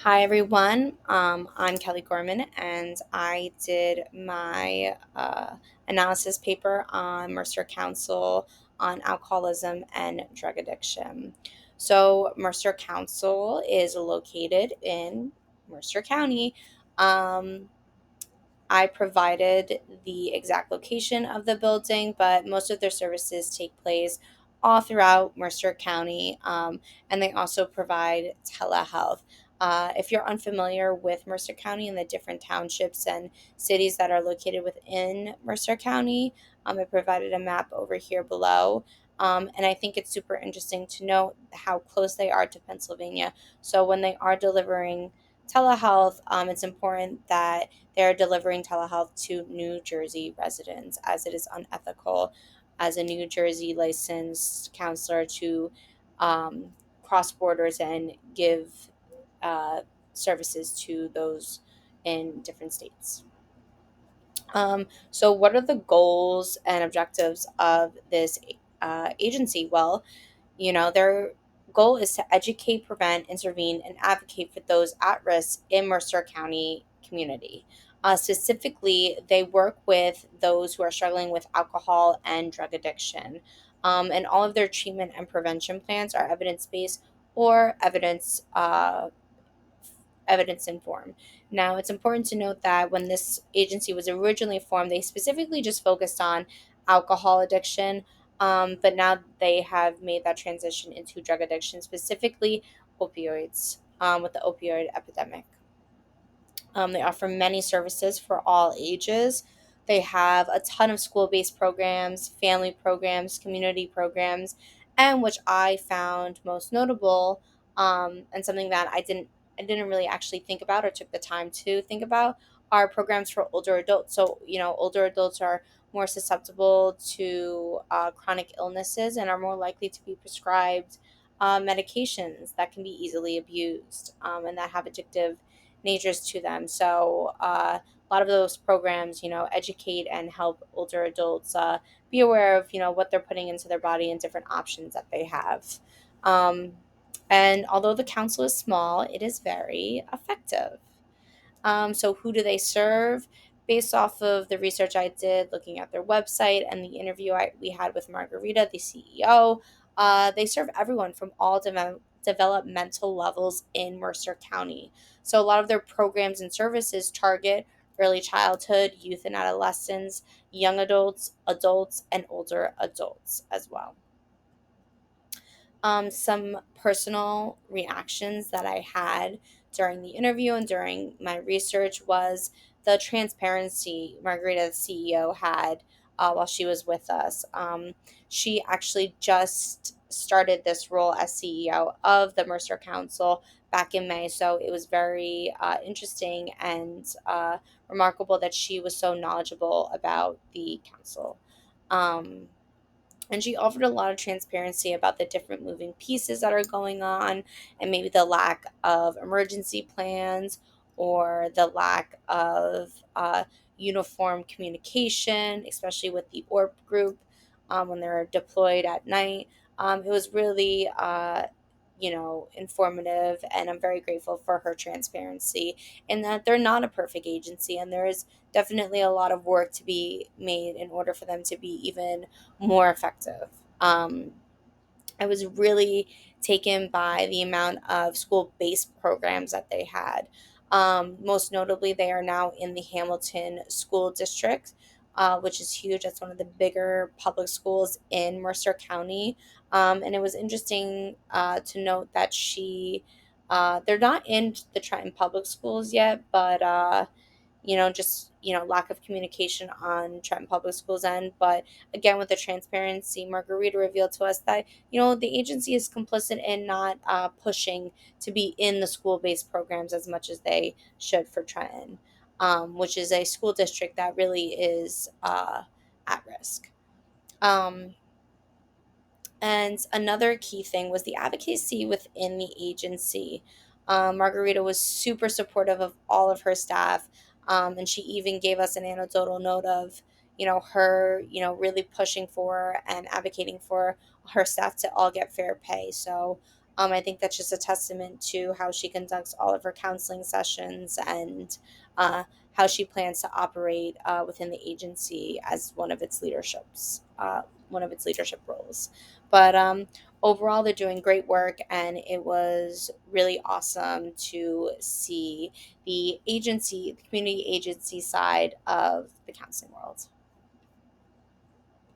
Hi, everyone. I'm Kelly Gorman, and I did my analysis paper on Mercer Council on alcoholism and drug addiction. So, Mercer Council is located in Mercer County. Um, I provided the exact location of the building, but most of their services take place all throughout Mercer County, and they also provide telehealth. If you're unfamiliar with Mercer County and the different townships and cities that are located within Mercer County, I provided a map over here below. And I think it's super interesting to note how close they are to Pennsylvania. So when they are delivering telehealth, it's important that they're delivering telehealth to New Jersey residents, as it is unethical as a New Jersey licensed counselor to cross borders and give uh, services to those in different states. So, what are the goals and objectives of this agency? Well, their goal is to educate, prevent, intervene, and advocate for those at risk in Mercer County community. Specifically, they work with those who are struggling with alcohol and drug addiction. And all of their treatment and prevention plans are evidence based or evidence informed. Now, it's important to note that when this agency was originally formed, they specifically just focused on alcohol addiction, but now they have made that transition into drug addiction, specifically opioids, with the opioid epidemic. They offer many services for all ages. They have a ton of school based programs, family programs, community programs, and which I found most notable, and something that I didn't really actually think about or took the time to think about, are programs for older adults. So older adults are more susceptible to chronic illnesses and are more likely to be prescribed medications that can be easily abused, and that have addictive natures to them. So a lot of those programs, educate and help older adults be aware of, what they're putting into their body and different options that they have. Um, and although the council is small, it is very effective. So, who do they serve? Based off of the research I did, looking at their website and the interview we had with Margarita, the CEO, they serve everyone from all developmental levels in Mercer County. So, a lot of their programs and services target early childhood, youth and adolescents, young adults, adults, and older adults as well. Some personal reactions that I had during the interview and during my research was the transparency Margarita, the CEO, had while she was with us. She actually just started this role as CEO of the Mercer Council back in May, so it was very interesting and remarkable that she was so knowledgeable about the council. Um, and she offered a lot of transparency about the different moving pieces that are going on and maybe the lack of emergency plans or the lack of uniform communication, especially with the ORP group when they're deployed at night. It was really, informative, and I'm very grateful for her transparency in that they're not a perfect agency, and there is definitely a lot of work to be made in order for them to be even more effective. Um, I was really taken by the amount of school based programs that they had. Most notably, they are now in the Hamilton School District, which is huge. That's one of the bigger public schools in Mercer County. And it was interesting to note that they're not in the Trenton Public Schools yet, but just lack of communication on Trenton Public Schools end. But again, with the transparency, Margarita revealed to us that the agency is complicit in not pushing to be in the school-based programs as much as they should for Trenton, which is a school district that really is at risk. Um, and another key thing was the advocacy within the agency. Margarita was super supportive of all of her staff, and she even gave us an anecdotal note of, her, really pushing for and advocating for her staff to all get fair pay. So, I think that's just a testament to how she conducts all of her counseling sessions, and how she plans to operate within the agency as one of its leadership roles. But overall, they're doing great work, and it was really awesome to see the community agency side of the counseling world.